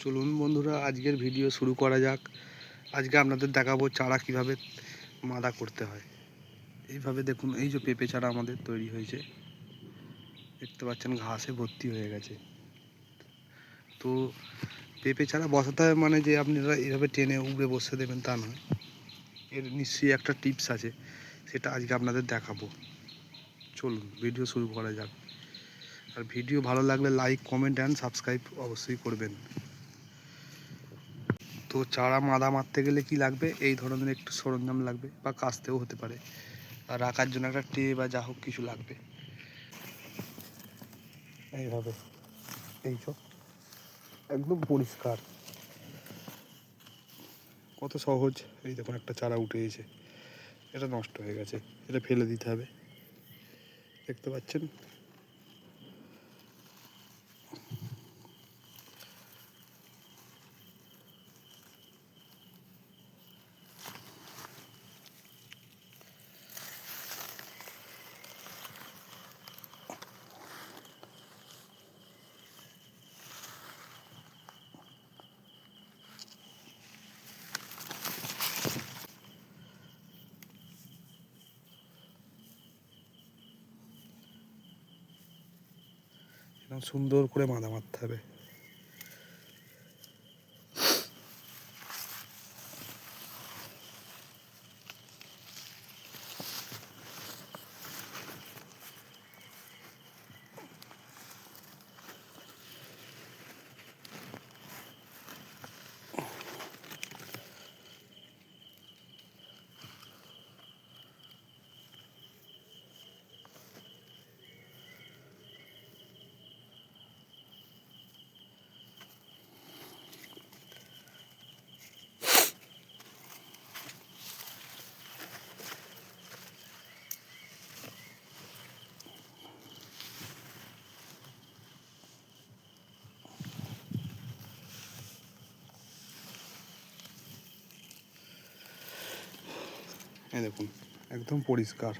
চলুন বন্ধুরা, আজকের ভিডিও শুরু করা যাক। আজকে আপনাদের দেখাবো চারা কিভাবে মাদা করতে হয়। এইভাবে দেখুন, এই যে পেঁপে চারা আমাদের তৈরি হয়েছে, দেখতে পাচ্ছেন ঘাসে ভর্তি হয়ে গেছে। তো পেঁপে চারা বসাতে হয় মানে যে আপনারা এইভাবে টেনে উড়ে বসে দেবেন তা নয়, এর নিশ্চয়ই একটা টিপস আছে, সেটা আজকে আপনাদের দেখাবো। চলুন ভিডিও শুরু করা যাক। আর ভিডিও ভালো লাগলে লাইক, কমেন্ট অ্যান্ড সাবস্ক্রাইব অবশ্যই করবেন। তো চারা মাদা মারতে গেলে কি লাগবে, এই ধরনের একটু সরঞ্জাম লাগবে, বা কাস্তেও হতে পারে, আর রাখার জন্য একটা ট্রে বা যা হোক কিছু লাগবে। এইভাবে এই সব একদম পরিষ্কার, কত সহজ। এই দেখুন একটা চারা উঠে এসে, এটা নষ্ট হয়ে গেছে, এটা ফেলে দিতে হবে, দেখতে পাচ্ছেন। এরকম সুন্দর করে মাদা মারতে হবে। এই দেখুন একদম পরিষ্কার।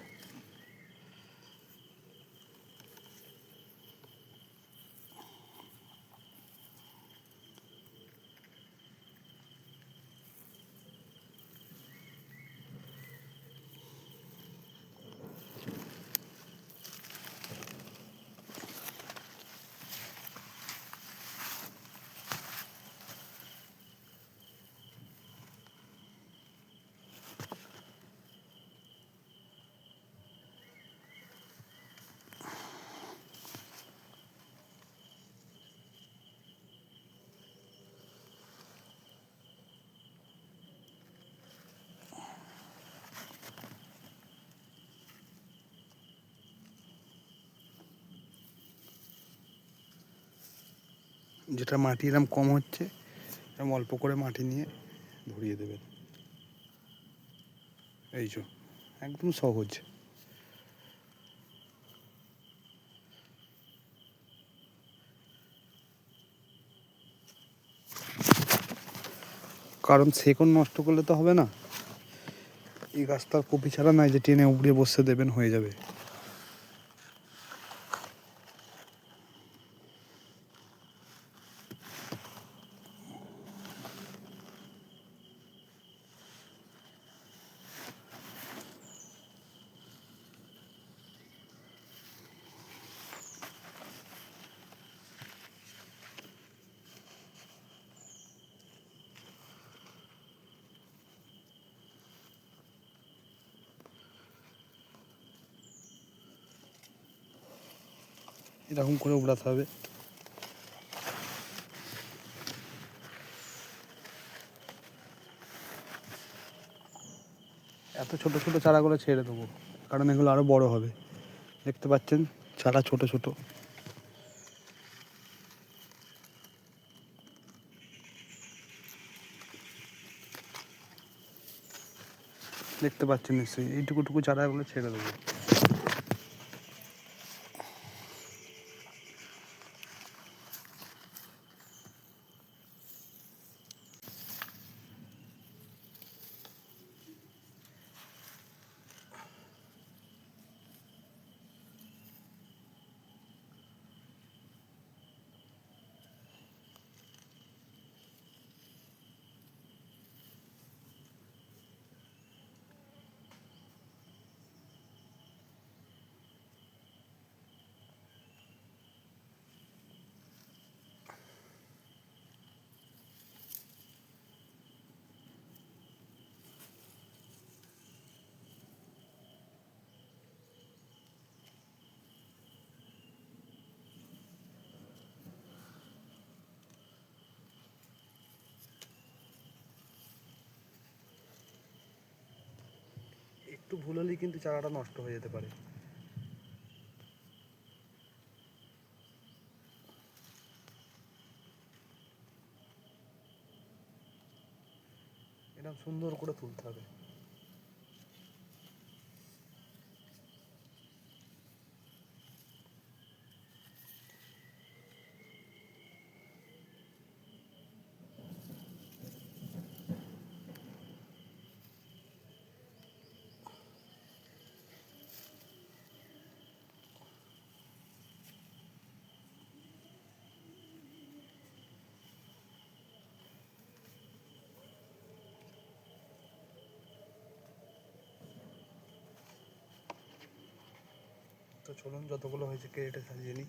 যেটা মাটি এরকম কম হচ্ছে, এরকম অল্প করে মাটি নিয়ে ধরিয়ে দেবেন। এই যে একদম সহজ। কারণ সেকন নষ্ট করলে তো হবে না। এই গাছটা কপি ছাড়া নাই যে টেনে উপড়ে বসে দেবেন, হয়ে যাবে। এরকম করে উড়াতে হবে। এত ছোট ছোট চারাগুলো ছেড়ে দেবো, কারণ এগুলো আরো বড় হবে। দেখতে পাচ্ছেন চারা ছোট ছোট, দেখতে পাচ্ছেন নিশ্চয়ই। এইটুকুটুকু চারাগুলো ছেড়ে দেবো। একটু ভুল হলেই কিন্তু চারাটা নষ্ট হয়ে যেতে পারে। এরকম সুন্দর করে তুলতে হবে। তো চলুন যতগুলো হয়েছে কেটে সাজিয়ে নিই।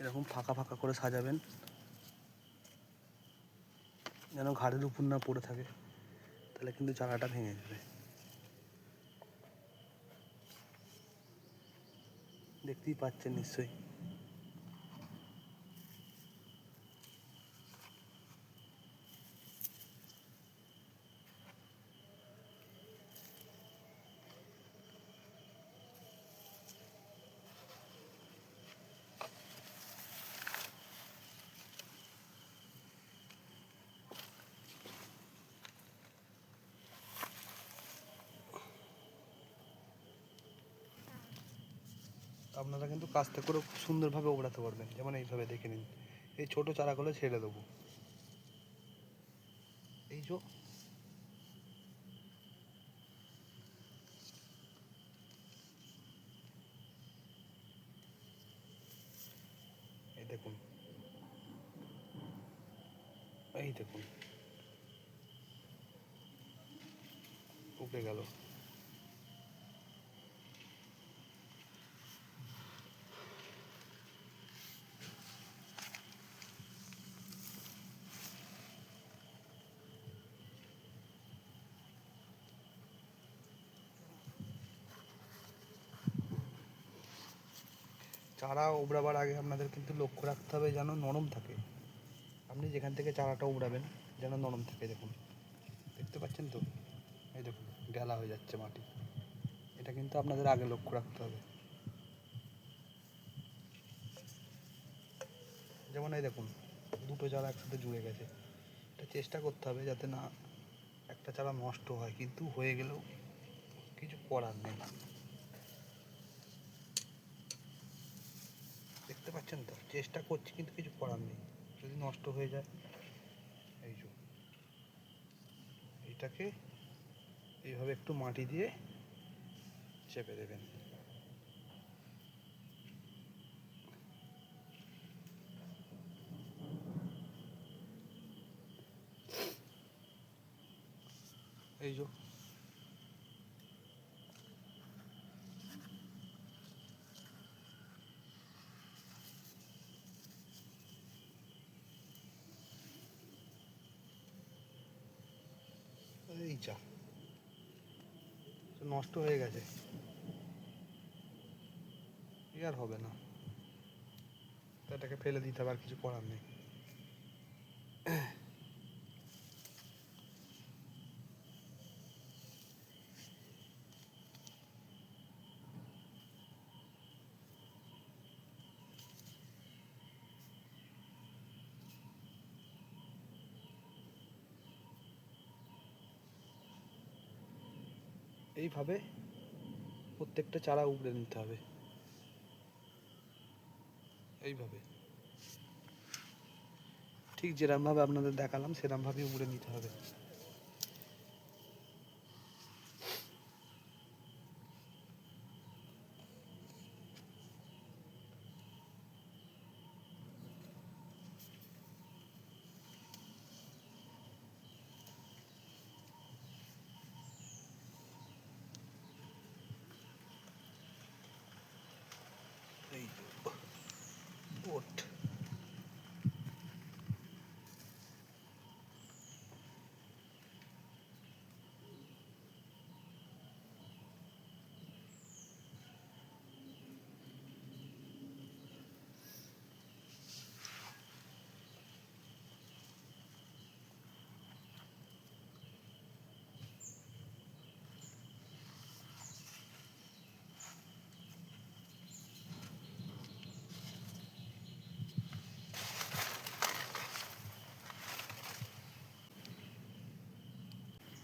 এরকম ফাঁকা ফাঁকা করে সাজাবেন যেন ঘাড়ের উপর না পড়ে থাকে, তাহলে কিন্তু চারাটা ভেঙে যাবে। দেখতেই পাচ্ছেন নিশ্চয়ই। আপনারা কিন্তু কাজটা করে খুব সুন্দরভাবে ওড়াতে পারবেন, যেমন এইভাবে দেখে নিন। এই ছোট চারাগুলো ছেড়ে দেবো, এই যে এই দেখুন, এই দেখুন উপড়ে গেল। চারা ওবড়াবার আগে আপনাদের কিন্তু লক্ষ্য রাখতে হবে যেন নরম থাকে। আপনি যেখান থেকে চারাটা উবড়াবেন যেন নরম থাকে। দেখুন, দেখতে পাচ্ছেন তো, এই দেখুন ঢেলা হয়ে যাচ্ছে মাটি। এটা কিন্তু আপনাদের আগে লক্ষ্য রাখতে হবে। যেমন এই দেখুন দুটো চারা একসাথে জুড়ে গেছে। এটা চেষ্টা করতে হবে যাতে না একটা চারা নষ্ট হয়, কিন্তু হয়ে গেলেও কিছু করার নেই। দেখতে পাচ্ছেন তো, চেষ্টা করছি কিন্তু কিছু করার নেই, যদি নষ্ট হয়ে যায়। এই যে এইটাকে এইভাবে একটু মাটি দিয়ে চেপে দেবেন। এই যে এই যা নষ্ট হয়ে গেছে, এ আর হবে না, তো এটাকে ফেলে দিতে হবে, আর কিছু করার নেই। এইভাবে প্রত্যেকটা চারা উপড়ে নিতে হবে, এইভাবে ঠিক যেরকমভাবে আপনাদের দেখালাম সেরকমভাবেই উপড়ে নিতে হবে। এই ওঠ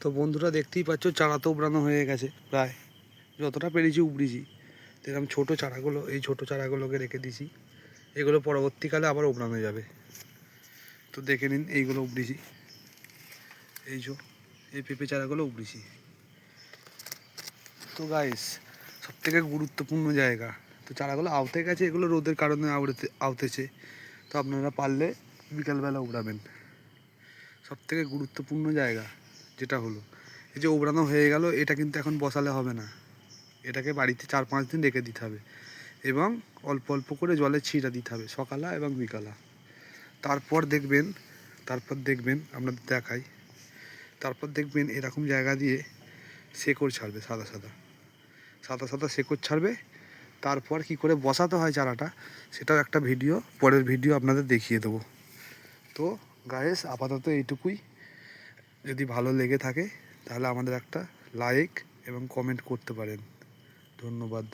তো বন্ধুরা দেখতেই পাচ্ছ চারা তো উবড়ানো হয়ে গেছে, প্রায় যতটা পেরেছি উবড়িছি। এরকম ছোটো চারাগুলো, এই ছোটো চারাগুলোকে রেখে দিছি, এগুলো পরবর্তীকালে আবার উবড়ানো যাবে। তো দেখে নিন এইগুলো উবড়িছি, এই পেঁপে চারাগুলো উবড়িছি। তো গাইস সবথেকে গুরুত্বপূর্ণ জায়গা, তো চারাগুলো আউতে গেছে, এগুলো রোদের কারণে আউতেছে। তো আপনারা পারলে বিকালবেলা উবড়াবেন। সবথেকে গুরুত্বপূর্ণ জায়গা যেটা হলো, এই যে উবড়ানো হয়ে গেল, এটা কিন্তু এখন বসালে হবে না, এটাকে বাড়িতে 4-5 দিন রেখে দিতে হবে এবং অল্প অল্প করে জলে ছিটা দিতে হবে সকালা এবং বিকালা। তারপর দেখবেন আপনাদের দেখাই, তারপর দেখবেন এরকম জায়গা দিয়ে শেকড় ছাড়বে, সাদা সাদা শেকড় ছাড়বে। তারপর কি করে বসাতে হয় চারাটা, সেটাও একটা ভিডিও, পরের ভিডিও আপনাদের দেখিয়ে দেবো। তো গাইস আপাতত এইটুকুই। যদি ভালো লেগে থাকে তাহলে আমাদের একটা লাইক এবং কমেন্ট করতে পারেন। ধন্যবাদ।